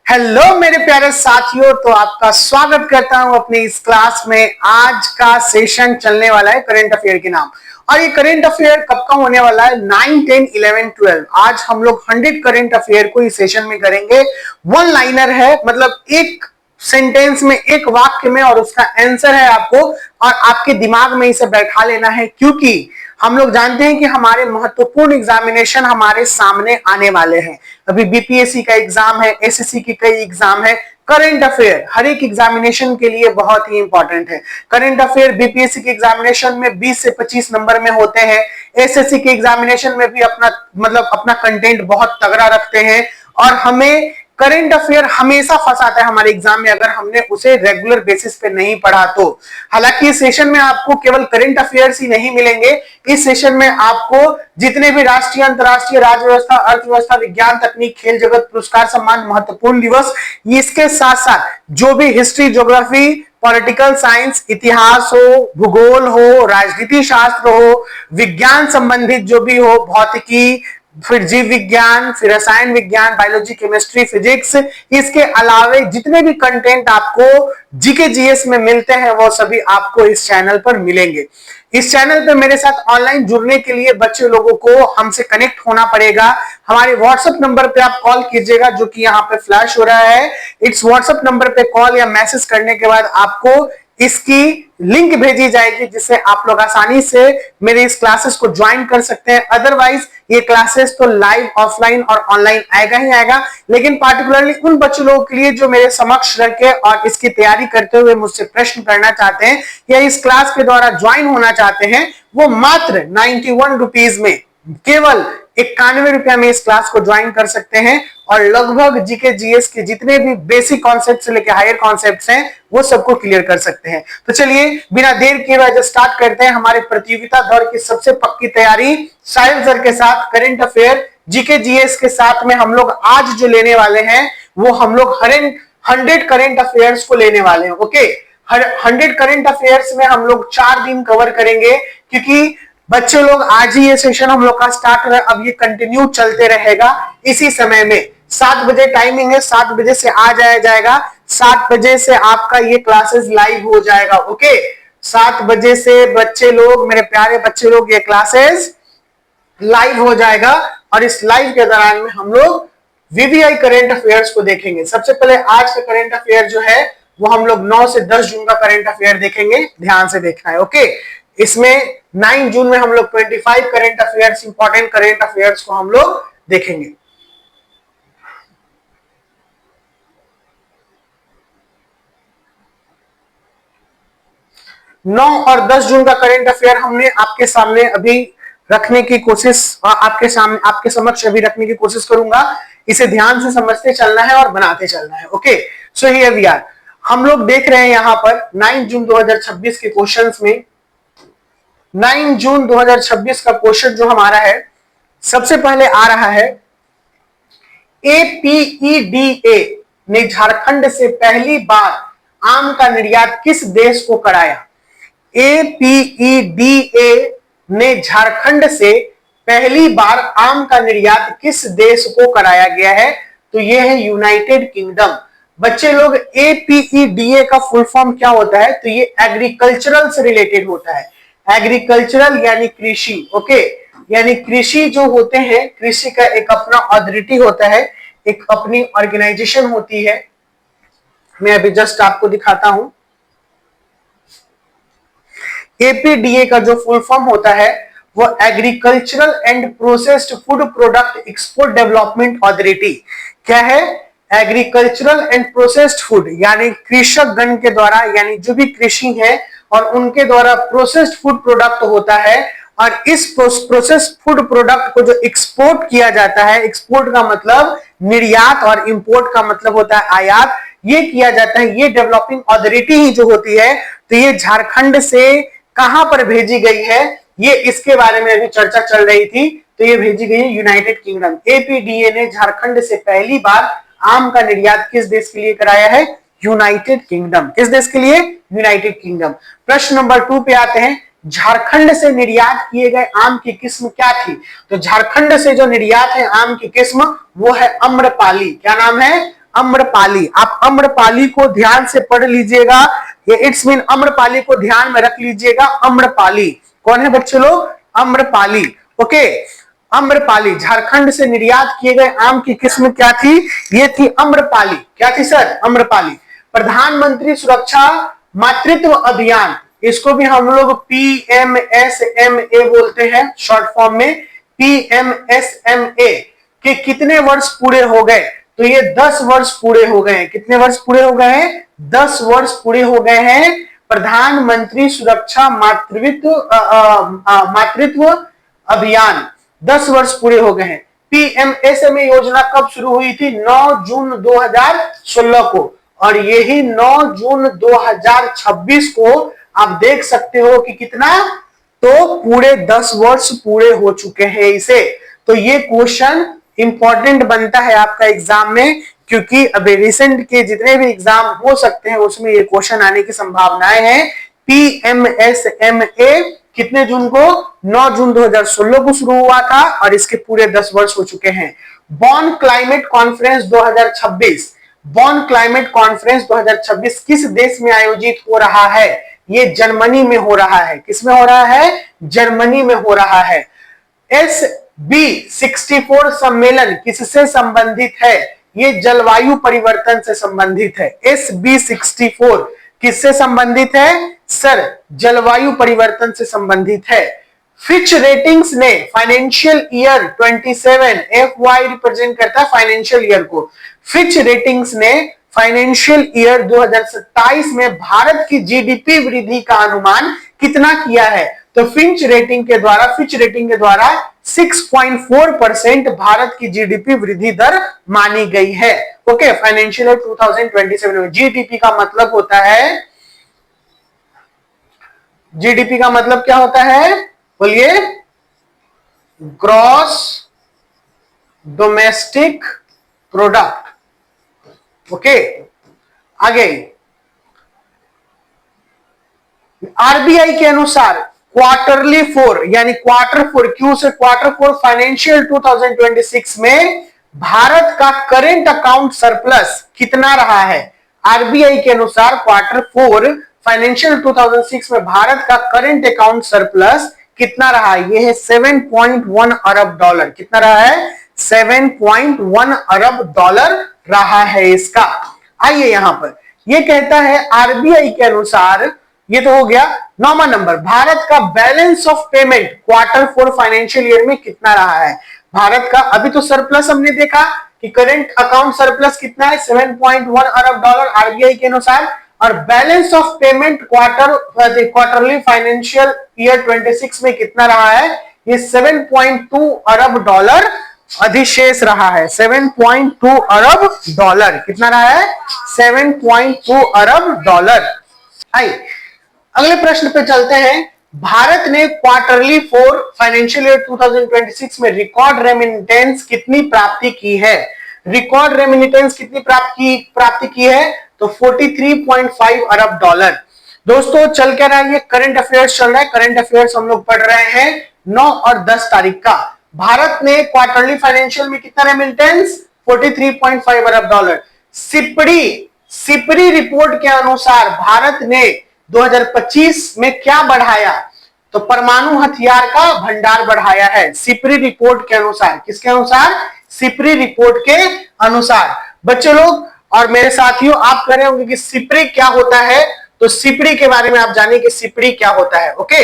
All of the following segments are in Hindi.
हेलो मेरे प्यारे साथियों, तो आपका स्वागत करता हूं अपनी इस क्लास में। आज का सेशन चलने वाला है करंट अफेयर के नाम। और ये करंट अफेयर कब का होने वाला है? 9, 10, 11, 12। आज हम लोग 100 करंट अफेयर को इस सेशन में करेंगे। वन लाइनर है, मतलब एक सेंटेंस में, एक वाक्य में, और उसका आंसर है आपको, और आपके दिमाग में इसे बैठा लेना है, क्योंकि हम लोग जानते हैं कि हमारे महत्वपूर्ण एग्जामिनेशन हमारे सामने आने वाले हैं। अभी बीपीएससी का एग्जाम है, एसएससी की कई एग्जाम है। करंट अफेयर हर एक एग्जामिनेशन के लिए बहुत ही इंपॉर्टेंट है। करंट अफेयर बीपीएससी के एग्जामिनेशन में 20 से 25 नंबर में होते हैं। एसएससी के एग्जामिनेशन में भी अपना कंटेंट बहुत तगड़ा रखते हैं, और हमें करंट अफेयर हमेशा फंसाता है हमारे एग्जाम में, अगर हमने उसे रेगुलर बेसिस पे नहीं पढ़ा तो। हालांकि इस सेशन में आपको केवल करंट अफेयर्स ही नहीं मिलेंगे। इस सेशन में आपको जितने भी राष्ट्रीय, अंतरराष्ट्रीय, राज्य व्यवस्था, अर्थव्यवस्था, विज्ञान, तकनीक, खेल जगत, पुरस्कार, सम्मान, महत्वपूर्ण दिवस, इसके साथ साथ जो भी हिस्ट्री, ज्योग्राफी, पॉलिटिकल साइंस, इतिहास हो, भूगोल हो, राजनीति शास्त्र हो, विज्ञान संबंधित जो भी हो, भौतिकी, फिर जीव विज्ञान, फिर रसायन विज्ञान, बायोलॉजी, केमिस्ट्री, फिजिक्स, इसके अलावे जितने भी कंटेंट आपको जीके जीएस में मिलते हैं वो सभी आपको इस चैनल पर मिलेंगे। इस चैनल पे मेरे साथ ऑनलाइन जुड़ने के लिए बच्चे लोगों को हमसे कनेक्ट होना पड़ेगा। हमारे व्हाट्सएप नंबर पे आप कॉल कीजिएगा, जो कि यहाँ पे फ्लैश हो रहा है। इस व्हाट्सएप नंबर पे कॉल या मैसेज करने के बाद आपको इसकी लिंक भेजी जाएगी, जिससे आप लोग आसानी से मेरे इस क्लासेस को ज्वाइन कर सकते हैं। अदरवाइज ये क्लासेस तो लाइव, ऑफलाइन और ऑनलाइन आएगा ही आएगा, लेकिन पार्टिकुलरली उन बच्चों लोगों के लिए जो मेरे समक्ष रख के और इसकी तैयारी करते हुए मुझसे प्रश्न करना चाहते हैं या इस क्लास के द्वारा ज्वाइन होना चाहते हैं, वो मात्र 91 रुपीज में, केवल 91 रुपया में इस क्लास को ज्वाइन कर सकते हैं, और लगभग जीके जीएस के जितने भी बेसिक कॉन्सेप्ट से लेकर हायर कॉन्सेप्ट्स हैं वो सबको क्लियर कर सकते हैं। तो चलिए बिना देर किए हुए स्टार्ट करते हैं हमारे प्रतियोगिता दौर की सबसे पक्की तैयारी साहिल सर के साथ। करंट अफेयर जीके जीएस के साथ में हम लोग आज जो लेने वाले हैं वो हम लोग 100 करंट अफेयर्स को लेने वाले हैं। ओके, 100 करंट अफेयर्स में हम लोग 4 दिन कवर करेंगे, क्योंकि बच्चे लोग आज ही ये सेशन हम लोग का स्टार्ट कर, अब ये कंटिन्यू चलते रहेगा इसी समय में। 7 बजे टाइमिंग है, 7 बजे से आ जाएगा, 7 बजे से आपका ये क्लासेस लाइव हो जाएगा। ओके, 7 बजे से बच्चे लोग, मेरे प्यारे बच्चे लोग, ये क्लासेस लाइव हो जाएगा, और इस लाइव के दौरान में हम लोग वीवीआई करंट अफेयर्स को देखेंगे। सबसे पहले आज का करंट अफेयर जो है वो हम लोग 9 से 10 जून का करंट अफेयर देखेंगे, ध्यान से देखना है। ओके, इसमें 9 जून में हम लोग 25 current affairs, important current affairs को हम लोग देखेंगे। नौ और 10 जून का करंट अफेयर हमने आपके सामने अभी रखने की कोशिश, आपके समक्ष अभी रखने की कोशिश करूंगा। इसे ध्यान से समझते चलना है और बनाते चलना है। Okay, so here we are. हम लोग देख रहे हैं यहां पर 9 जून 2026 के क्वेश्चंस में 9 जून 2026 का क्वेश्चन जो हमारा है, सबसे पहले आ रहा है, एपीईडीए ने झारखंड से पहली बार आम का निर्यात किस देश को कराया? एपीईडीए ने झारखंड से पहली बार आम का निर्यात किस देश को कराया गया है? तो यह है यूनाइटेड किंगडम। बच्चे लोग, एपीईडीए का फुल फॉर्म क्या होता है? तो ये एग्रीकल्चरल से रिलेटेड होता है। एग्रीकल्चरल यानी कृषि। ओके, यानी कृषि जो होते हैं, कृषि का एक अपना अथॉरिटी होता है, एक अपनी ऑर्गेनाइजेशन होती है। मैं अभी जस्ट आपको दिखाता हूं। एपीडीए का जो फुल फॉर्म होता है वो agricultural and processed food product export development authority. क्या है? एग्रीकल्चरल एंड प्रोसेस्ड फूड, यानी कृषक गण के द्वारा, यानी जो भी कृषि है और उनके द्वारा प्रोसेस्ड फूड प्रोडक्ट होता है, और इस प्रोसेस्ड फूड प्रोडक्ट को जो एक्सपोर्ट किया जाता है, एक्सपोर्ट का मतलब निर्यात और इंपोर्ट का मतलब होता है आयात, ये किया जाता है, ये डेवलपिंग अथॉरिटी ही जो होती है। तो ये झारखंड से कहां पर भेजी गई है, ये इसके बारे में अभी चर्चा चल रही थी। तो ये भेजी गई है यूनाइटेड किंगडम। एपीडीए ने झारखंड से पहली बार आम का निर्यात किस देश के लिए कराया है? United kingdom. किस देश के लिए? United kingdom. प्रश्न नंबर 2 पे आते हैं, झारखंड से निर्यात किए गए आम की किस्म क्या थी? तो झारखंड से जो निर्यात है आम की किस्म वो है अम्रपाली। क्या नाम है? अम्रपाली। आप अम्रपाली को ध्यान से पढ़ लीजिएगा, ये इट्स मीन अम्रपाली को ध्यान में रख लीजिएगा। अम्रपाली कौन है बच्चे लोग? अम्रपाली। ओके, अम्रपाली झारखंड से निर्यात किए गए आम की किस्म क्या थी? ये थी अम्रपाली। क्या थी सर? अम्रपाली। प्रधानमंत्री सुरक्षा मातृत्व अभियान, इसको भी हम लोग PMSMA बोलते हैं शॉर्ट फॉर्म में, PMSMA के कितने वर्ष पूरे हो गए? तो ये 10 वर्ष पूरे हो गए हैं। कितने वर्ष पूरे हो गए हैं? 10 वर्ष पूरे हो गए हैं। प्रधानमंत्री सुरक्षा मातृत्व अभियान 10 वर्ष पूरे हो गए हैं। PMSMA योजना कब शुरू हुई थी? 9 जून 2016 को, और यही 9 जून 2026 को आप देख सकते हो कि कितना, तो पूरे 10 वर्ष पूरे हो चुके हैं इसे। तो ये क्वेश्चन इंपॉर्टेंट बनता है आपका एग्जाम में, क्योंकि अभी रिसेंट के जितने भी एग्जाम हो सकते हैं उसमें ये क्वेश्चन आने की संभावनाएं हैं। PMSMA कितने जून को? 9 जून 2016 को शुरू हुआ था और इसके पूरे 10 वर्ष हो चुके हैं। बॉन क्लाइमेट कॉन्फ्रेंस 2026, बॉन क्लाइमेट कॉन्फ्रेंस 2026 किस देश में आयोजित हो रहा है? ये जर्मनी में हो रहा है। किस में हो रहा है? जर्मनी में हो रहा है। SB64 सम्मेलन किससे संबंधित है? ये जलवायु परिवर्तन से संबंधित है। SB64 किससे संबंधित है? सर जलवायु परिवर्तन से संबंधित है। फिच रेटिंग्स ने फाइनेंशियल ईयर 27, FY रिप्रेजेंट करता है फाइनेंशियल ईयर को। फिच रेटिंग्स ने फाइनेंशियल ईयर 2027 में भारत की जीडीपी वृद्धि का अनुमान कितना किया है? तो फिच रेटिंग के द्वारा 6.4% भारत की जीडीपी वृद्धि दर मानी गई है। ओके, फाइनेंशियल ईयर 2027 में जीडीपी का मतलब होता है, जीडीपी का मतलब क्या होता है? बोलिए। Gross domestic product. ओके, आगे आरबीआई के अनुसार क्वार्टरली 4 यानी क्वार्टर 4 फाइनेंशियल 2026 में भारत का करेंट अकाउंट सरप्लस कितना रहा है? आरबीआई के अनुसार Q4 फाइनेंशियल 2006 में भारत का करेंट अकाउंट सरप्लस कितना रहा है? ये है 7.1 अरब डॉलर। कितना रहा है? 7.1 अरब डॉलर रहा है इसका। आइए यहां पर ये कहता है आरबीआई के अनुसार, ये तो हो गया। 9वां नंबर, भारत का balance of payment Q4 financial year में कितना रहा है? भारत का अभी तो सरप्लस हमने देखा कि करंट अकाउंट सरप्लस कितना है? 7.1 अरब डॉलर आरबीआई के अनुसार, और balance of payment quarterly financial year 26 में कितना रहा है? ये 7.2 अरब डॉलर अधिशेष रहा है। 7.2 अरब डॉलर कितना रहा है? 7.2 अरब डॉलर। आइए अगले प्रश्न पे चलते हैं। भारत ने Q4 फाइनेंशियल ईयर 2026 में रिकॉर्ड रेमिटेंस कितनी प्राप्ति की है? रिकॉर्ड रेमिटेंस कितनी प्राप्ति की है? तो 43.5 अरब डॉलर। दोस्तों चल क्या रहा है? ये करंट अफेयर्स चल रहा है। करंट अफेयर्स हम लोग पढ़ रहे हैं 9 और 10 तारीख का। भारत ने क्वार्टरली फाइनेंशियल में कितना रेमिटेंस? 43.5 अरब डॉलर। सिपरी रिपोर्ट के अनुसार भारत ने 2025 में क्या बढ़ाया? तो परमाणु हथियार का भंडार बढ़ाया है सिपरी रिपोर्ट के अनुसार। किसके अनुसार? सिपरी रिपोर्ट के अनुसार। बच्चे लोग और मेरे साथियों, आप कह रहे होंगे कि सिपरी क्या होता है, तो सिपरी के बारे में आप जानिए कि सिपरी क्या होता है। ओके,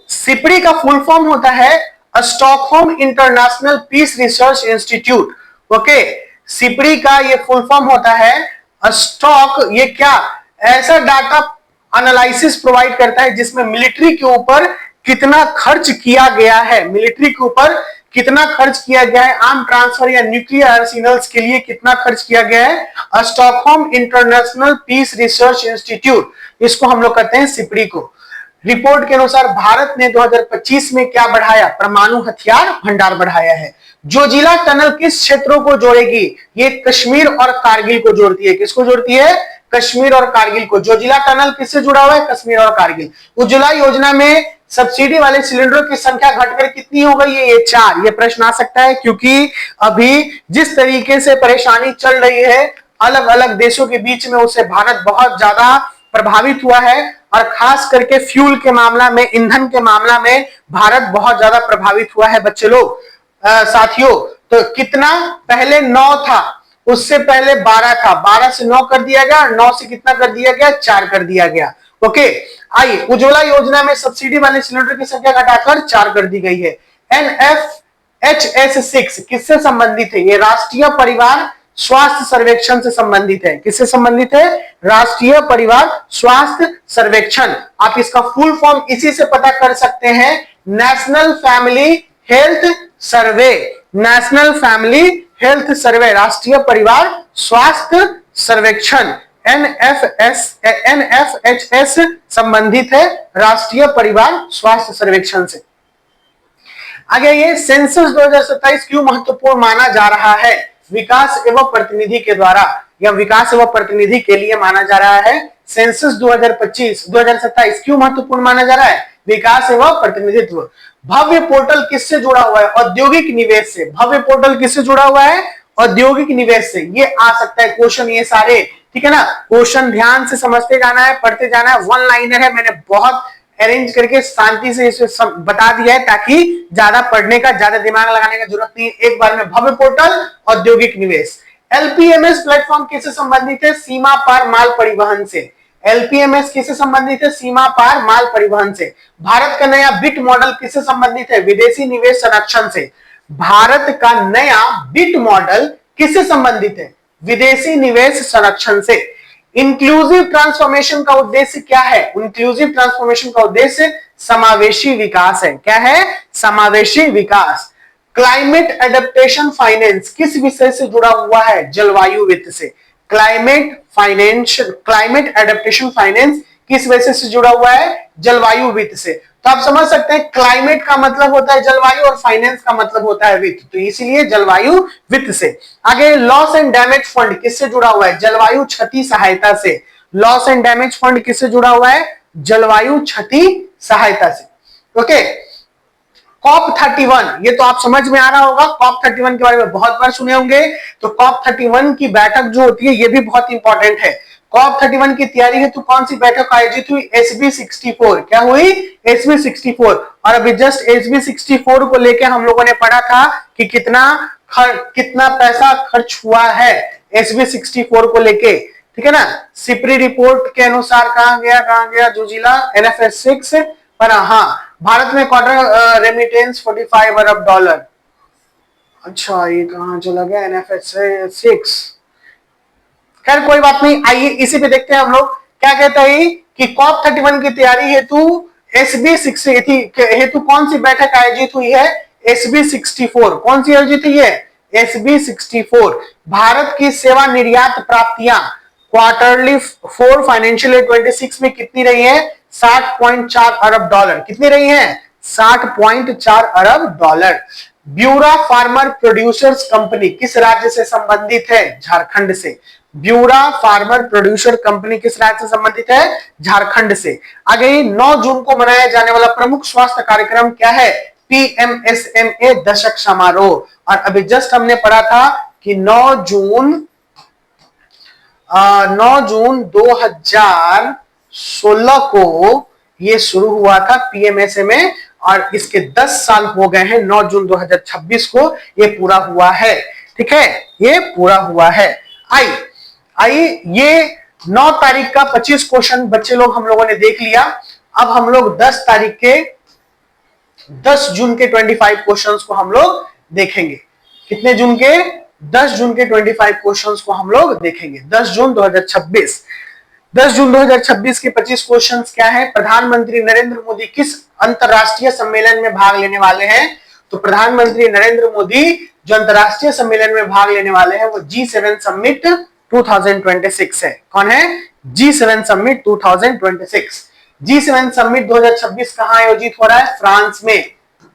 सिपरी का फुल फॉर्म होता है Stockholm International Peace Research Institute. Okay, SIPRI का ये फुल फॉर्म होता है स्टॉक, ये क्या ऐसा डाटा एनालिसिस प्रोवाइड करता है जिसमें मिलिट्री के ऊपर कितना खर्च किया गया है, मिलिट्री के ऊपर कितना खर्च किया गया है, आर्म ट्रांसफर या न्यूक्लियर आर्सेनल्स के लिए कितना खर्च किया गया है। Stockholm International Peace Research Institute, इसको हम लोग कहते हैं सिपरी को। रिपोर्ट के अनुसार भारत ने 2025 में क्या बढ़ाया? परमाणु हथियार भंडार बढ़ाया है। जोजिला टनल किस क्षेत्रों को जोड़ेगी? ये कश्मीर और कारगिल को जोड़ती है। किसको जोड़ती है? कश्मीर और कारगिल को। जोजिला टनल किससे जुड़ा हुआ है? कश्मीर और कारगिल। उज्ज्वला योजना में सब्सिडी वाले सिलेंडरों की संख्या घटकर कितनी हो गई है? ये 4। ये प्रश्न आ सकता है क्योंकि अभी जिस तरीके से परेशानी चल रही है अलग अलग देशों के बीच में, उससे भारत बहुत ज्यादा प्रभावित हुआ है और खास करके फ्यूल के मामला में, ईंधन के मामला में भारत बहुत ज्यादा प्रभावित हुआ है बच्चे लोग। साथियों, तो कितना पहले 9 था, उससे पहले 12 था, 12 से 9 कर दिया गया और 9 से कितना कर दिया गया? 4 कर दिया गया। ओके, आइए, उज्ज्वला योजना में सब्सिडी वाले सिलेंडर की संख्या घटाकर 4 कर दी गई है। NFHS6 किससे संबंधित है? ये राष्ट्रीय परिवार स्वास्थ्य सर्वेक्षण से संबंधित है। किससे संबंधित है? राष्ट्रीय परिवार स्वास्थ्य सर्वेक्षण। आप इसका फुल फॉर्म इसी से पता कर सकते हैं, national family health survey. National family health survey, राष्ट्रीय परिवार स्वास्थ्य सर्वेक्षण NFHS संबंधित है राष्ट्रीय परिवार स्वास्थ्य सर्वेक्षण से। आगे, ये सेंसस 2027 क्यों महत्वपूर्ण माना जा रहा है? विकास एवं प्रतिनिधि के द्वारा या विकास एवं प्रतिनिधि के लिए माना जा रहा है। सेंसस 2027 क्यों महत्वपूर्ण माना जा रहा है? विकास एवं प्रतिनिधित्व। भव्य पोर्टल किससे जुड़ा हुआ है? औद्योगिक निवेश से। भव्य पोर्टल किससे जुड़ा हुआ है? औद्योगिक निवेश से। ये आ सकता है क्वेश्चन, ये सारे, ठीक है ना। क्वेश्चन ध्यान से समझते जाना है, पढ़ते जाना है। वन लाइनर है, मैंने बहुत अरेंज करके शांति से इसे बता दिया है ताकि ज्यादा पढ़ने का, ज्यादा दिमाग लगाने का जरूरत नहीं। एक बार में भव्य पोर्टल, औद्योगिक निवेश। एलपीएमएस प्लेटफॉर्म किससे संबंधित है? सीमा पार माल परिवहन से। एलपीएमएस किससे संबंधित है? सीमा पार माल परिवहन से। भारत का नया बिट मॉडल किससे संबंधित है? विदेशी निवेश संरक्षण से। भारत का नया बिट मॉडल किससे संबंधित है? विदेशी निवेश संरक्षण से। इंक्लूसिव ट्रांसफॉर्मेशन का उद्देश्य क्या है? इंक्लूसिव ट्रांसफॉर्मेशन का उद्देश्य समावेशी विकास है। क्या है? समावेशी विकास। क्लाइमेट एडेप्टेशन फाइनेंस किस विषय से जुड़ा हुआ है? जलवायु वित्त से। क्लाइमेट एडेप्टेशन फाइनेंस किस वजह से जुड़ा हुआ है? जलवायु वित्त से। तो आप समझ सकते हैं, क्लाइमेट का मतलब होता है जलवायु और फाइनेंस का मतलब होता है वित्त, तो इसीलिए जलवायु वित्त से। आगे, लॉस एंड डैमेज फंड किससे जुड़ा हुआ है? जलवायु क्षति सहायता से। लॉस एंड डैमेज फंड किससे जुड़ा हुआ है? जलवायु क्षति सहायता से। ओके, COP31, ये तो आप समझ में आ रहा होगा। COP31 के बारे में बहुत बार सुने होंगे। तो COP31 की बैठक जो होती है ये भी बहुत इंपॉर्टेंट है। COP31 की तैयारी हेतु कौन सी बैठक आयोजित हुई? SB64। क्या हुई? SB64। और अभी जस्ट SB64 को लेकर हम लोगों ने पढ़ा था कि कितना पैसा खर्च हुआ है SB64 को लेके, ठीक है ना। सिप्री रिपोर्ट के अनुसार कहां गया जोजिला? NFS6 पर। हाँ, भारत में क्वार्टर रेमिटेंस 45 अरब डॉलर। अच्छा, ये कहां चला गया? NFS6। खैर कोई बात नहीं, आइए इसी पे देखते हैं हम लोग क्या कहता है कि COP31 की तैयारी हेतु SB6 हेतु कौन सी बैठक आयोजित हुई है? SB64। कौन सी आयोजित हुई है? SB64। भारत की सेवा निर्यात प्राप्तियां क्वार्टरली 4 फाइनेंशियल ईयर 26 में कितनी रही है? 60.4 अरब डॉलर। कितनी रही है? 60.4 अरब डॉलर। ब्यूरा फार्मर प्रोड्यूसर्स कंपनी किस राज्य से संबंधित है? झारखंड से। ब्यूरा फार्मर प्रोड्यूसर कंपनी किस राज्य से संबंधित है? झारखंड से। आगे, 9 जून को मनाया जाने वाला प्रमुख स्वास्थ्य कार्यक्रम क्या है? PMSMA दशक समारोह। और अभी जस्ट हमने पढ़ा था कि 9 जून 2016 को ये शुरू हुआ था PMSMA, और इसके 10 साल हो गए हैं। 9 जून 2026 को ये पूरा हुआ है, ठीक है, ये पूरा हुआ है। आइए, ये 9 तारीख का 25 क्वेश्चन बच्चे लोग हम लोगों ने देख लिया। अब हम लोग 10 जून के 25 क्वेश्चंस को हम लोग देखेंगे। कितने जून के? 10 जून के 25 क्वेश्चंस को हम लोग देखेंगे। 10 जून 2026 के 25 क्वेश्चंस क्या है? प्रधानमंत्री नरेंद्र मोदी किस अंतरराष्ट्रीय सम्मेलन में भाग लेने वाले हैं? तो प्रधानमंत्री नरेंद्र मोदी जो अंतरराष्ट्रीय सम्मेलन में भाग लेने वाले हैं वो G7 समिट 2026 है। कौन है? G7 summit 2026। G7 समिट 2026 कहां आयोजित हो रहा है? फ्रांस में।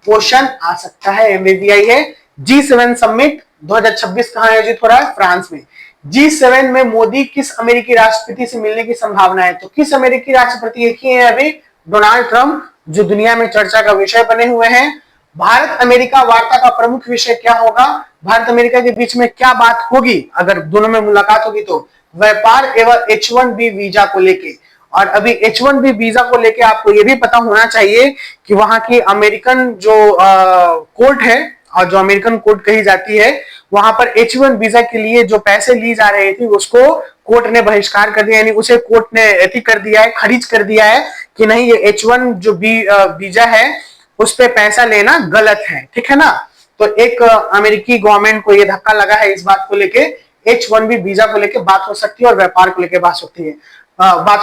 क्वेश्चन आ सकता है, MBBI है। G7 समिट 2026 कहां आयोजित हो रहा है? फ्रांस में। G7 में मोदी किस अमेरिकी राष्ट्रपति से मिलने की संभावना है? तो किस अमेरिकी राष्ट्रपति एक ही है अभी? डोनाल्ड ट्रंप, जो दुनिया में चर्चा का विषय बने हुए हैं। भारत अमेरिका वार्ता का प्रमुख विषय क्या होगा? भारत अमेरिका के बीच में क्या बात होगी अगर दोनों में मुलाकात होगी? तो व्यापार एवं H1B वीजा को लेके। और अभी H1B वीजा को लेके आपको ये भी पता होना चाहिए कि वहां की अमेरिकन जो कोर्ट है और जो अमेरिकन कोर्ट कही जाती है, वहां पर H1 वीजा के लिए जो पैसे ली जा रही थी उसको कोर्ट ने बहिष्कार कर दिया, यानी उसे कोर्ट ने एथी कर दिया है, खारिज कर दिया है कि नहीं, ये H1 जो वीजा है उस पे पैसा लेना गलत है, ठीक है ना। तो एक अमेरिकी गवर्नमेंट को ये धक्का लगा है, इस बात को लेके H1B वीजा को लेके बात हो सकती है और व्यापार को लेके बात हो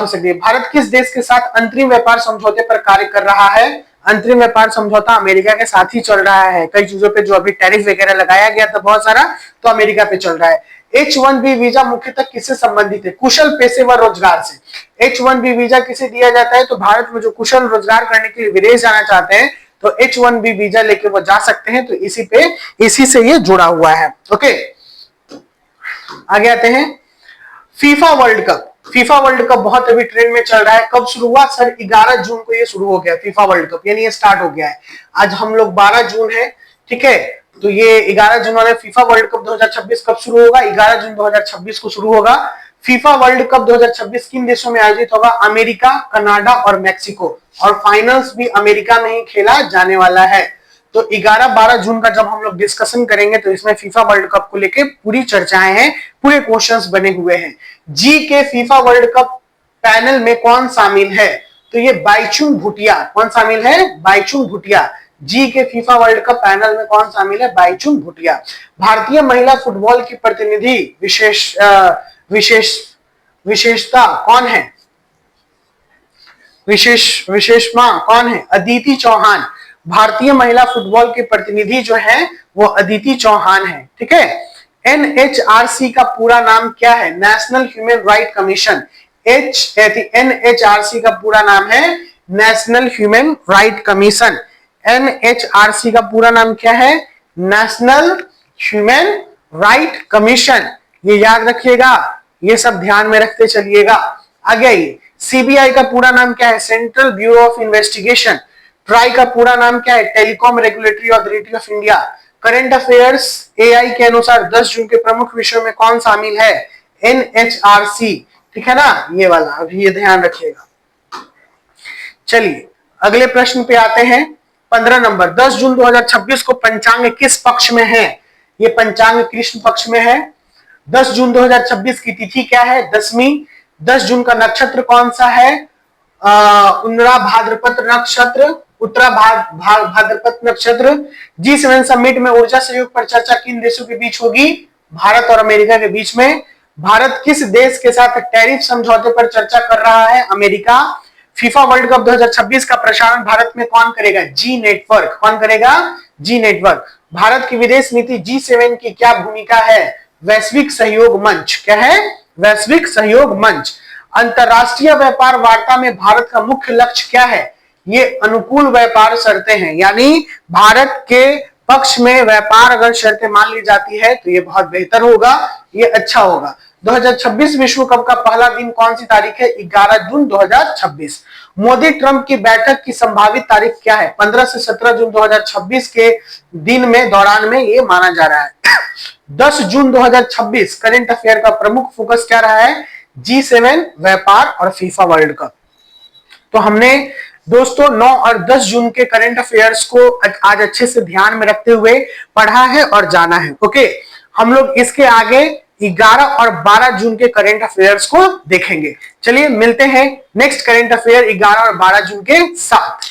सकती है। भारत किस देश के साथ अंतरिम व्यापार समझौते पर कार्य कर रहा है? अंतरिम व्यापार समझौता अमेरिका के साथ ही चल रहा है। कई चीजों पे जो अभी टैरिफ वगैरह लगाया गया था बहुत सारा, तो अमेरिका पे चल रहा है। H1B वीजा मुख्यतः किससे संबंधित है? कुशल पेशेवर रोजगार से। H1B वीजा किसे दिया जाता है? तो भारत में जो कुशल रोजगार करने के लिए विदेश जाना चाहते हैं तो H1B वीजा लेके वो जा सकते हैं। तो इसी से ये जुड़ा हुआ है। ओके, आगे आते हैं। FIFA world cup. FIFA world cup बहुत अभी ट्रेंड में चल रहा है। कब शुरू हुआ सर? 11 जून को ये शुरू हो गया फीफा वर्ल्ड कप, यानी ये स्टार्ट हो गया है। आज हम लोग 12 जून है, ठीक है। तो ये 11 जून वाले फीफा वर्ल्ड कप 2026 कब शुरू होगा? 11 जून 2026 को शुरू होगा। फीफा वर्ल्ड कप 2026 किन देशों में आयोजित होगा? अमेरिका, कनाडा और मैक्सिको। और फाइनल्स भी अमेरिका में ही खेला जाने वाला है। तो 11-12 जून का जब हम लोग डिस्कशन करेंगे तो इसमें फीफा वर्ल्ड कप को लेके पूरी चर्चाएं हैं, पूरे क्वेश्चंस बने हुए हैं। जी के फीफा वर्ल्ड कप पैनल में कौन शामिल है? तो ये बाइचुंग भूटिया। कौन शामिल है? बाइचुंग भूटिया। जी के फीफा वर्ल्ड कप पैनल में कौन शामिल है? बाइचुंग भूटिया। भारतीय महिला फुटबॉल की प्रतिनिधि विशेषता कौन है? विशेषमा कौन है? अदिति चौहान। भारतीय महिला फुटबॉल के प्रतिनिधि जो है वो अदिति चौहान है, ठीक है। NHRC का पूरा नाम क्या है? National human right commission. NHRC का पूरा नाम है national human right commission. NHRC का पूरा नाम क्या है? National human right commission. ये याद रखिएगा, ये सब ध्यान में रखते चलिएगा। आगे आइए। CBI का पूरा नाम क्या है? Central bureau of investigation. Try का पूरा नाम क्या है? Telecom regulatory authority of India. Current affairs AI के अनुसार 10 जून के प्रमुख विषयों में कौन शामिल है? NHRC, ठीक है ना, ये वाला। अभी ये ध्यान रखिएगा। चलिए अगले प्रश्न पे आते हैं। 15 नंबर। 10 जून 2026 को पंचांग किस पक्ष में है? ये पंचांग कृष्ण पक्ष में है। 10 जून 2026 की तिथि क्या है? 10वीं। 10 जून का नक्षत्र कौन सा है? उन्नरा भाद्रपद नक्षत्र, उत्तरा भाद्रपद नक्षत्र। G7 समिट में ऊर्जा सहयोग पर चर्चा किन देशों के बीच होगी? भारत और अमेरिका के बीच में। भारत किस देश के साथ टैरिफ समझौते पर चर्चा कर रहा है? अमेरिका। फीफा वर्ल्ड कप 2026 का प्रसारण भारत में कौन करेगा? G network. कौन करेगा? G network. भारत की विदेश नीति G7 की क्या भूमिका है? वैश्विक सहयोग मंच। क्या है? वैश्विक सहयोग मंच। अंतरराष्ट्रीय व्यापार वार्ता में भारत का मुख्य लक्ष्य क्या है? ये अनुकूल व्यापार शर्तें हैं, यानी भारत के पक्ष में व्यापार अगर शर्तें मान ली जाती है तो ये बहुत बेहतर होगा, ये अच्छा होगा। 2026 विश्व कप का पहला दिन कौन सी तारीख है? 11 जून 2026। मोदी ट्रंप की बैठक की संभावित तारीख क्या है? 15 से 17 जून 2026 के दिन में दौरान में ये माना जा रहा है। 10 जून 2026 करंट अफेयर का प्रमुख फोकस क्या रहा है? G7, व्यापार और फीफा वर्ल्ड कप। तो हमने दोस्तों 9 और 10 जून के करंट अफेयर्स को आज अच्छे से ध्यान में रखते हुए पढ़ा है और जाना है। ओके, हम लोग इसके आगे 11 और 12 जून के करंट अफेयर्स को देखेंगे। चलिए मिलते हैं नेक्स्ट करंट अफेयर 11 और 12 जून के साथ।